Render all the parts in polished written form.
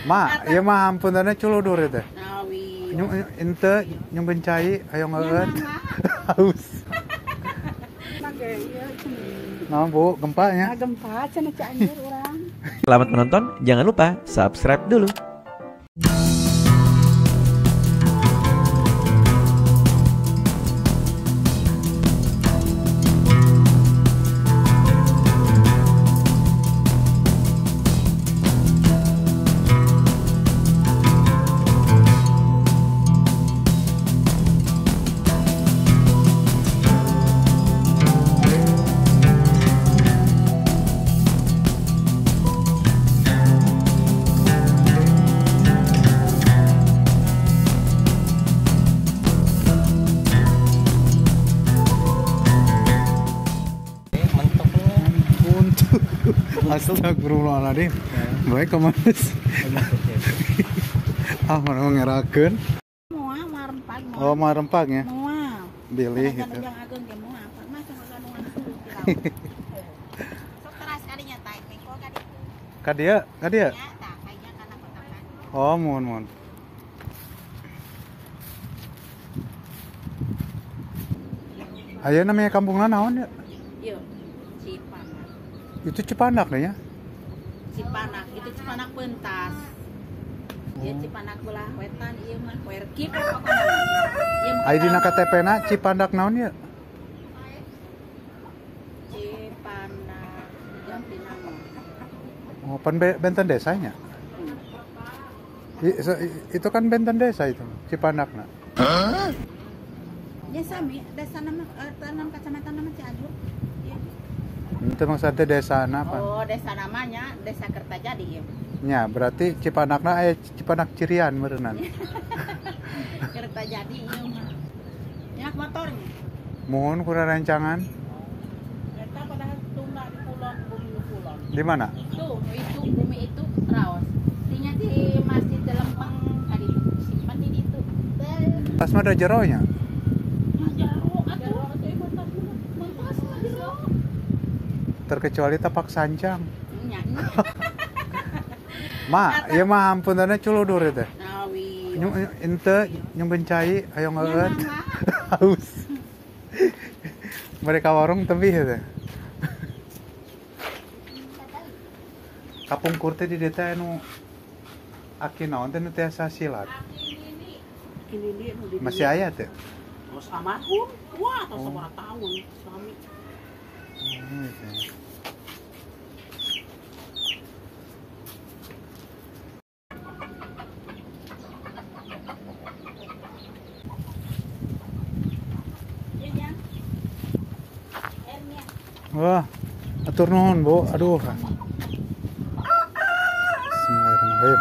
Mak, ya mah ampunannya culudur itu. Nawi. Ente nyung bencai ayo ngeut. Haus. Nah, Bu, gempanya. Gempa cenah Cianjur urang. Selamat menonton, jangan lupa subscribe dulu. Astagfirullahaladzim. Baik kemana sih? Mana ngerakeun? Moal marempag. Oh, marempagnya. Moal. Bilih gitu. Yang ageun ge moal. Masa ngaganuan suruh kira. Sok teras kadinya tai mengko kadi. Ka dia? Ya, tah kayaknya kana kotakan. Oh, mun. Ayo namanya kampungna naon ya? Yuk, Cipanak. Itu Cipanak deh ya? Cipanak, itu Cipanak pentas. Ya Cipanak belah wetan ieu mah werkip pokona. Ai dina KTP-na Cipanak naon ya? Cipanak Jatinangor. Oh, pan Benten desanya. Itu kan Benten desa itu, Cipanakna. Ya sami, desa nama tanam kecamatan nama Cianjur. Iya. Itu maksudnya desa apa? Oh, desa namanya Desa Kertajadi ya. Ya, berarti Cipanakna aya Cipanak Cirian meureunnan. Kertajadi ieu mah. Nyak motornya. Mohon kurang rancangan. Eta padahal tunggal di Kulon, bumi Kulon. Di mana? Itu bumi itu raos. Tinya di Masjid Lempeng tadi simpan di itu. Pas mah ada jeronya. Terkecuali tapak sancang. Mak, ya mah ampunannya culudur itu. Nawi. Ente nyung bencai ayo ngeut. Haus. Mereka warung tebih itu. Kapung kurte di deta anu aki naon teh nu tiasa silat. Masih aya teh? Oh, sama pun. Wah, atau seberapa tahun suami. Wah, atur nuhun, Bu. Aduh. Bismillahirrahmanirrahim.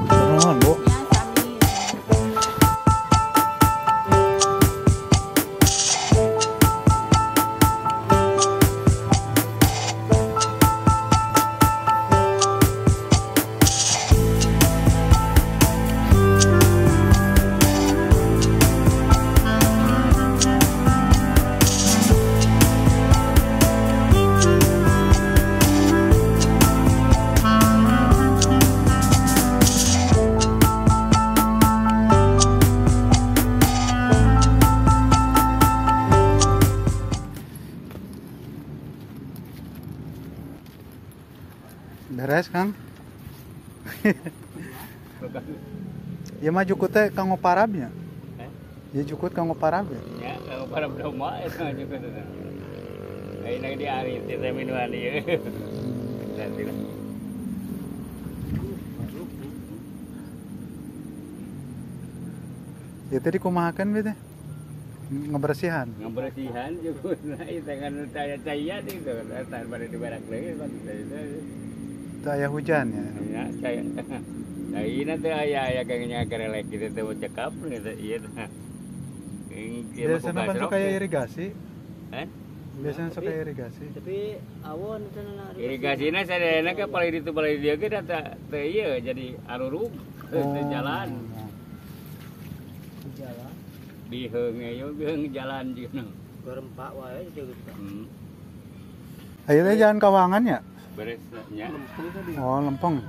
Atur nuhun, Bu. Beres, Kang? Ya mah jukut teh kanggo parabnya. Ya jukut kanggo parab ya. Ya, kanggo parab domba eta jukut teh. Ayeuna di ari teh minuan ieu. Nanti lah. Ya tadi kumahakeun we teh? Ngebersihan. Ngebersihan jukut eta kan caya-caya itu eta pada dibarak deui Teu aya hujan ya. ya caya. Ayeuna teh aya kayaknya kerelek kitu teh cekap gitu ieu teh. Biasanya kan suka irigasi. Biasanya suka tapi, irigasi. Tapi awon irigasinya sadayana ke paling itu paling dia ke data teu ieu jadi arurug jalan. Jalan. Biheung ayo biheung jalan jeung. Kerempak wae gitu. Akhirnya jalan Kawangan ya? Beresnya. Oh, lempeng.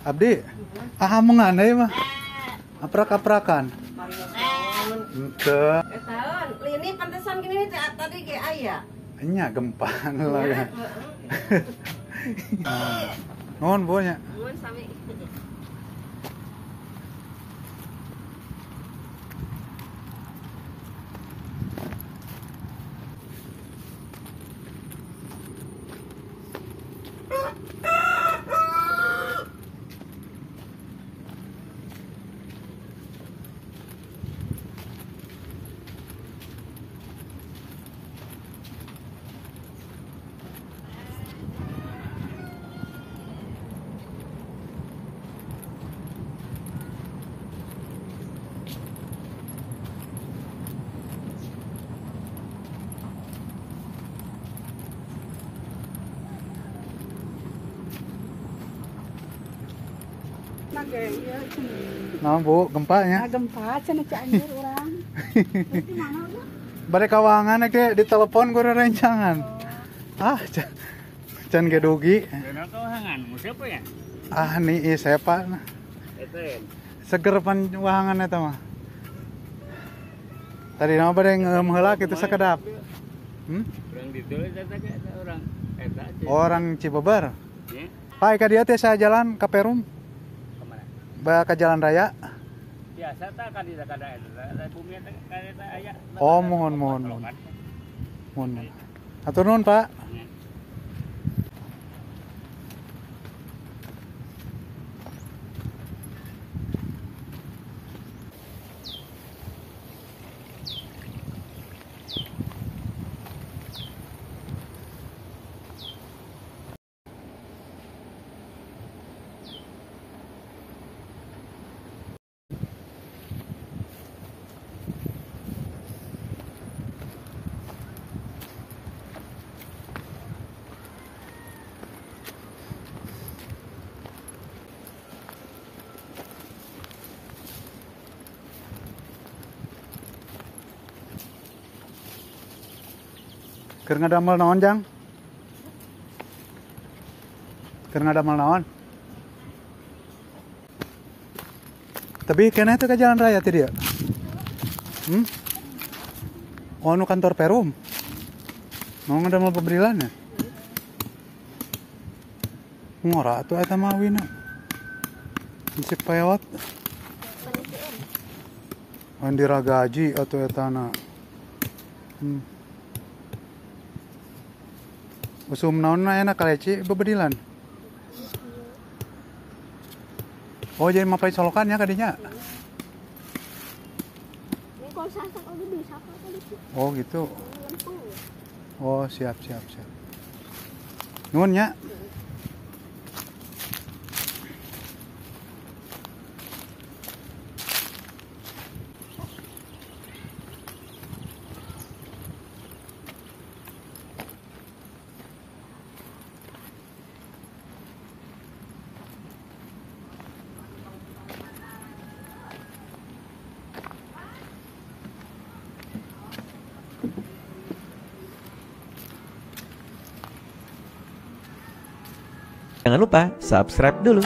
Abdi, mengan ya mah? Aprak-aprakan? Ente. Tahun, ini pantesan gini nih tadi kayak ayah. Nya gempa lah ya. Nuhun Bu nya. Nuhun sami. Nah Bu, gempanya. Gempa cenah Cianjur urang. Bade Kawangan ke di telepon gue rencangan. Can gedugi. Dona Kawangan, mau siapa ya? Nih siapa? Itu ya. Seger pan wahangan eta mah. Tadi nama bade ngeum heula kitu sakedap. Orang ditulis eta ge orang eta. Orang Cibeber. Ya. Pak ka dieu teh saya jalan ka Perum. Kemana? Ke jalan raya. Biasa tak kan tidak ada eta bumi eta kada aya. Oh, mohon. Atur nuhun, Pak. Keur ngadamel naon, Jang? Keur ngadamel naon? Tapi kena itu ke jalan raya tadi ya? Oh, nu kantor Perum. Mau ngadamel pemberilan ya? Ngora atuh eta mah wina. Isi peot. Andira gaji atuh eta na. Usum naon na enak kaleci bebedilan. Oh, jadi mapai solokan ya kadinya. Oh, gitu. Oh, siap. Nuhun nya. Jangan lupa subscribe dulu.